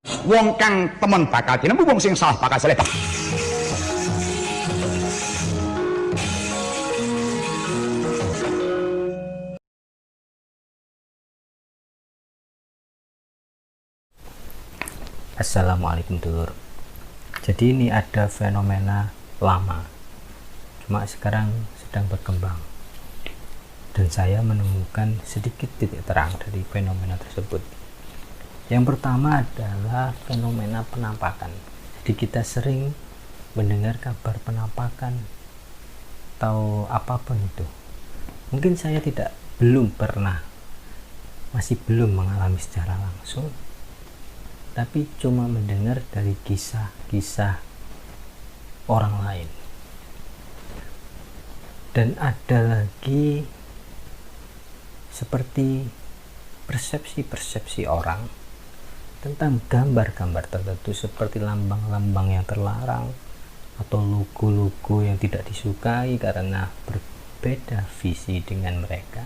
Wong kang temen bakal dinemu, wong sing salah bakal selepak. Assalamualaikum dulur. Jadi ini ada fenomena lama, cuma sekarang sedang berkembang, dan saya menemukan sedikit titik terang dari fenomena tersebut. Yang pertama adalah fenomena penampakan. Jadi kita sering mendengar kabar penampakan atau apapun itu. Mungkin saya masih belum mengalami secara langsung, tapi cuma mendengar dari kisah-kisah orang lain. Dan ada lagi seperti persepsi-persepsi orang tentang gambar-gambar tertentu, seperti lambang-lambang yang terlarang atau logo-logo yang tidak disukai karena berbeda visi dengan mereka.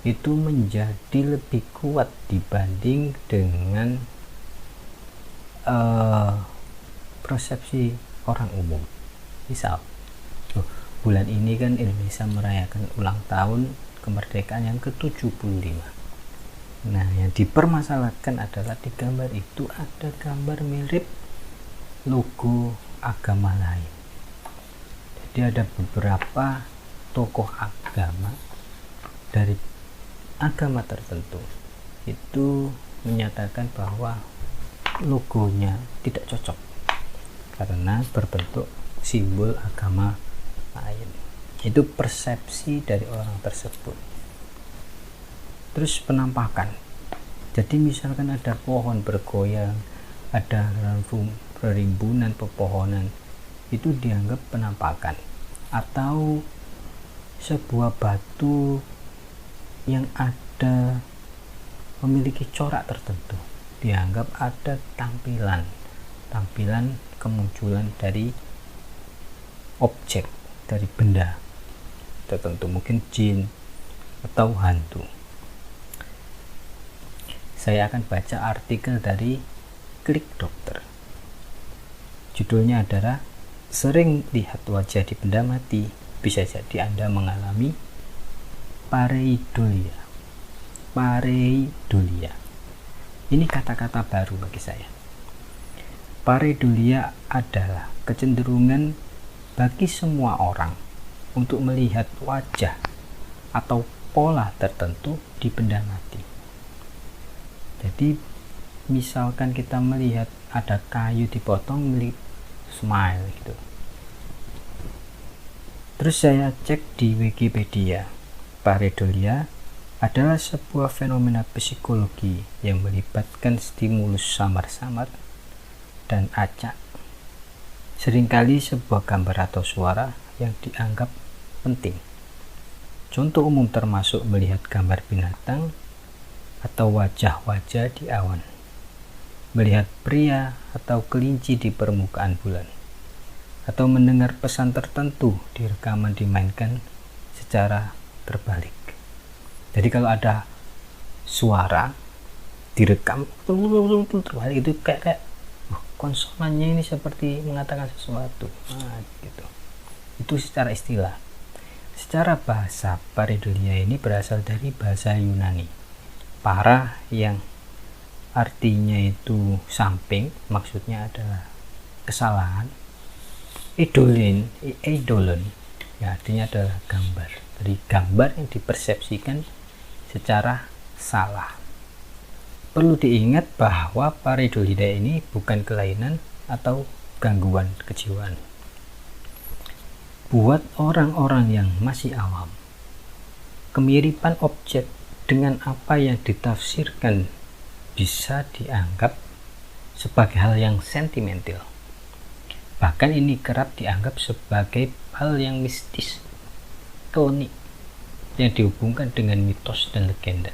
Itu menjadi lebih kuat dibanding dengan persepsi orang umum. Misal, bulan ini kan Indonesia merayakan ulang tahun kemerdekaan yang ke-75. Nah, yang dipermasalahkan adalah di gambar itu ada gambar mirip logo agama lain. Jadi ada beberapa tokoh agama dari agama tertentu itu menyatakan bahwa logonya tidak cocok karena berbentuk simbol agama lain. Itu persepsi dari orang tersebut. Terus penampakan. Jadi misalkan ada pohon bergoyang, ada rimbunan pepohonan, itu dianggap penampakan. Atau sebuah batu yang ada memiliki corak tertentu dianggap ada tampilan kemunculan dari objek, dari benda tertentu, mungkin jin atau hantu. Saya akan baca artikel dari Klik Dokter. Judulnya adalah "Sering lihat wajah di benda mati, bisa jadi Anda mengalami pareidolia. Pareidolia. Ini kata-kata baru bagi saya. Pareidolia adalah kecenderungan bagi semua orang untuk melihat wajah atau pola tertentu di benda mati. Jadi misalkan kita melihat ada kayu dipotong, milik smile gitu. Terus saya cek di Wikipedia. Pareidolia adalah sebuah fenomena psikologi yang melibatkan stimulus samar-samar dan acak. Seringkali sebuah gambar atau suara yang dianggap penting. Contoh umum termasuk melihat gambar binatang atau wajah-wajah di awan, melihat pria atau kelinci di permukaan bulan, atau mendengar pesan tertentu di rekaman dimainkan secara terbalik. Jadi kalau ada suara direkam terbalik, itu kayak konsonannya ini seperti mengatakan sesuatu. Nah, gitu. Itu secara istilah. Secara bahasa, pareidolia ini berasal dari bahasa Yunani. Para yang artinya itu samping, maksudnya adalah kesalahan. Eidolon ya artinya adalah gambar. Dari gambar yang dipersepsikan secara salah. Perlu diingat bahwa pareidolia ini bukan kelainan atau gangguan kejiwaan. Buat orang-orang yang masih awam, kemiripan objek dengan apa yang ditafsirkan bisa dianggap sebagai hal yang sentimental. Bahkan ini kerap dianggap sebagai hal yang mistis, klinik, yang dihubungkan dengan mitos dan legenda.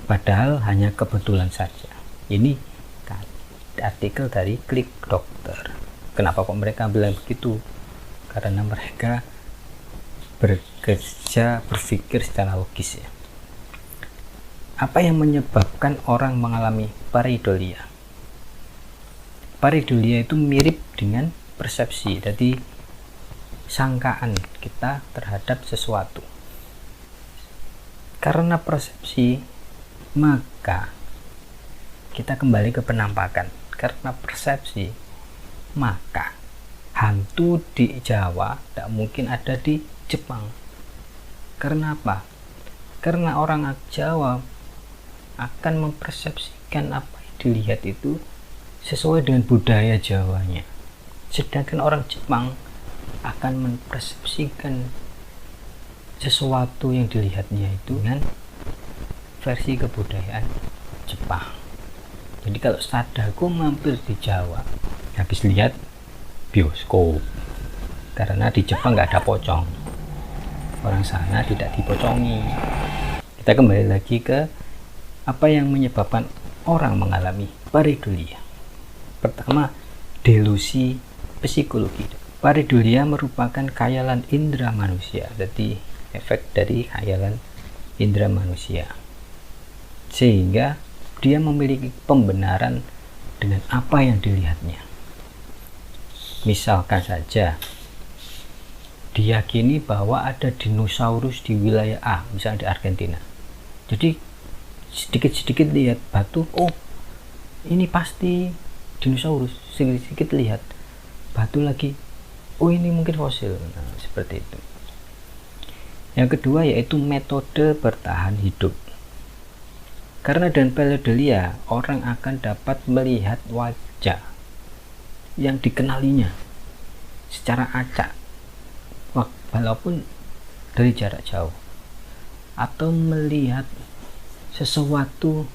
Padahal hanya kebetulan saja. Ini artikel dari Klik Dokter. Kenapa kok mereka bilang begitu? Karena mereka berpikir secara logis ya. Apa yang menyebabkan orang mengalami pareidolia? Pareidolia itu mirip dengan persepsi, jadi sangkaan kita terhadap sesuatu. Karena persepsi, maka kita kembali ke penampakan. Karena persepsi, maka hantu di Jawa tidak mungkin ada di Jepang. Karena apa? Karena orang Jawa akan mempersepsikan apa yang dilihat itu sesuai dengan budaya Jawanya, sedangkan orang Jepang akan mempersepsikan sesuatu yang dilihatnya itu dengan versi kebudayaan Jepang. Jadi kalau Sadaku mampir di Jawa habis lihat bioskop, karena di Jepang nggak ada pocong, orang sana tidak dipocongi. Kita kembali lagi ke apa yang menyebabkan orang mengalami pareidolia. Pertama, delusi psikologi. Pareidolia merupakan khayalan indera manusia, jadi efek dari khayalan indera manusia, sehingga dia memiliki pembenaran dengan apa yang dilihatnya. Misalkan saja diyakini bahwa ada dinosaurus di wilayah A, misalnya di Argentina. Jadi sedikit-sedikit lihat batu, oh ini pasti dinosaurus. Sedikit-sedikit lihat batu lagi, oh ini mungkin fosil. Nah, seperti itu. Yang kedua yaitu metode bertahan hidup. Karena dengan pareidolia, orang akan dapat melihat wajah yang dikenalinya secara acak, walaupun dari jarak jauh, atau melihat sesuatu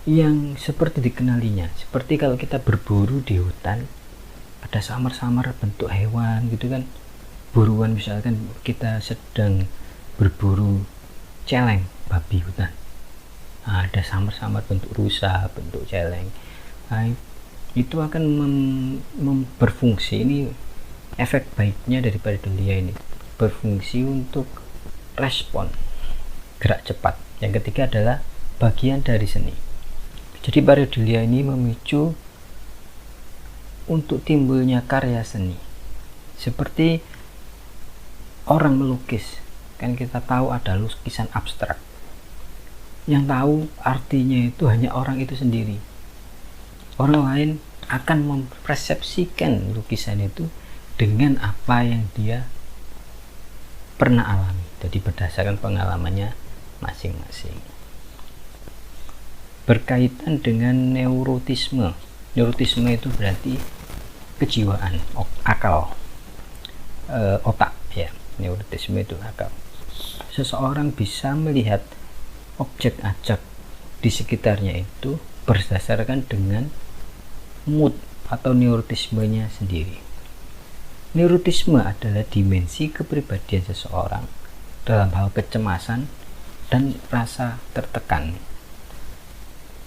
yang seperti dikenalinya. Seperti kalau kita berburu di hutan, ada samar-samar bentuk hewan gitu kan, buruan. Misalkan kita sedang berburu celeng, babi hutan, nah, ada samar-samar bentuk rusa, bentuk celeng. Nah, itu akan berfungsi, ini efek baiknya dari pareidolia ini, berfungsi untuk respon, gerak cepat. Yang ketiga adalah bagian dari seni. Jadi pareidolia ini memicu untuk timbulnya karya seni, seperti orang melukis. Kan kita tahu ada lukisan abstrak, yang tahu artinya itu hanya orang itu sendiri. Orang lain akan mempersepsikan lukisan itu dengan apa yang dia pernah alami, jadi berdasarkan pengalamannya masing-masing. Berkaitan dengan neurotisme. Neurotisme itu berarti kejiwaan, akal, otak ya. Neurotisme itu akal. Seseorang bisa melihat objek acak di sekitarnya itu berdasarkan dengan mood atau neurotismenya sendiri. Neurotisme adalah dimensi kepribadian seseorang dalam hal kecemasan dan rasa tertekan.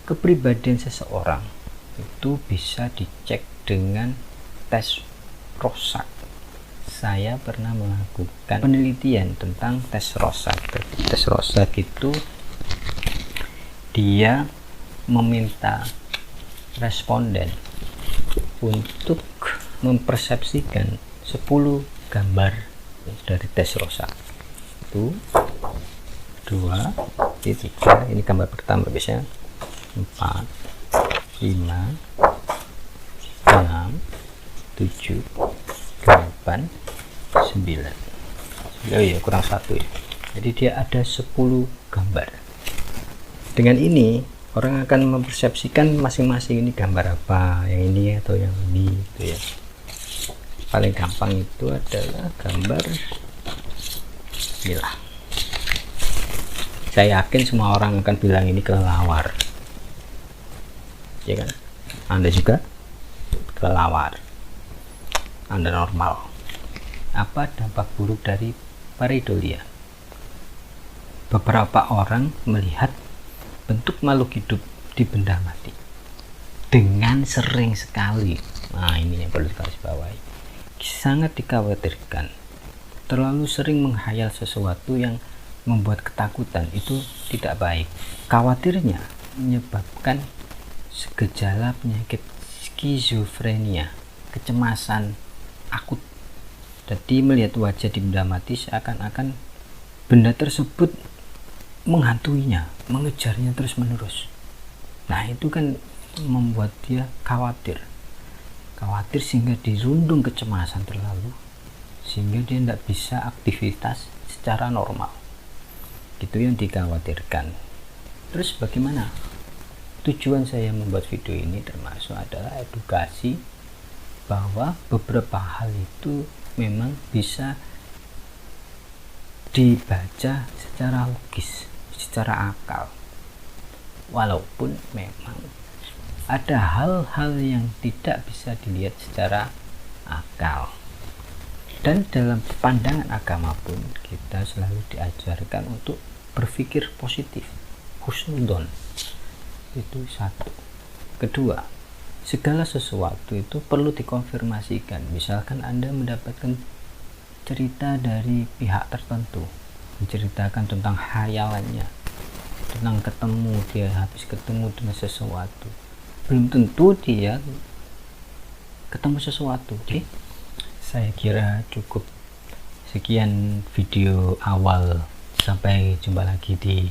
Kepribadian seseorang itu bisa dicek dengan tes Rorschach. Saya pernah melakukan penelitian tentang tes Rorschach. Tes Rorschach itu dia meminta responden untuk mempersepsikan 10 gambar dari tes Rorschach. 1, 2, 3, ini gambar pertama biasanya, 4, 5, 6, 7, 8, 9. Oh iya, kurang 1 ya. Jadi dia ada 10 gambar. Dengan ini orang akan mempersepsikan masing-masing ini gambar apa, yang ini atau yang ini gitu ya. Paling gampang itu adalah gambar inilah. Saya yakin semua orang akan bilang ini kelelawar, ya kan? Anda juga kelelawar, Anda normal. Apa dampak buruk dari pareidolia? Beberapa orang melihat bentuk makhluk hidup di benda mati dengan sering sekali. Nah, ini yang perlu digarisbawahi. Sangat dikhawatirkan terlalu sering menghayal sesuatu yang membuat ketakutan itu tidak baik. Khawatirnya menyebabkan gejala penyakit skizofrenia, kecemasan akut. Jadi melihat wajah di benda mati seakan-akan benda tersebut menghantuinya, mengejarnya terus menerus. Nah itu kan membuat dia khawatir sehingga dirundung kecemasan terlalu, sehingga dia tidak bisa aktivitas secara normal. Itu yang dikhawatirkan. Terus bagaimana? Tujuan saya membuat video ini termasuk adalah edukasi bahwa beberapa hal itu memang bisa dibaca secara logis, secara akal. Walaupun memang ada hal-hal yang tidak bisa dilihat secara akal. Dan dalam pandangan agama pun kita selalu diajarkan untuk berpikir positif, husnudon. Itu satu. Kedua, segala sesuatu itu perlu dikonfirmasikan. Misalkan Anda mendapatkan cerita dari pihak tertentu, menceritakan tentang khayalannya, tentang dia habis ketemu dengan sesuatu, belum tentu dia ketemu sesuatu. Oke? Saya kira cukup sekian video awal, sampai jumpa lagi di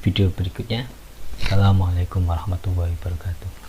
video berikutnya. Assalamualaikum warahmatullahi wabarakatuh.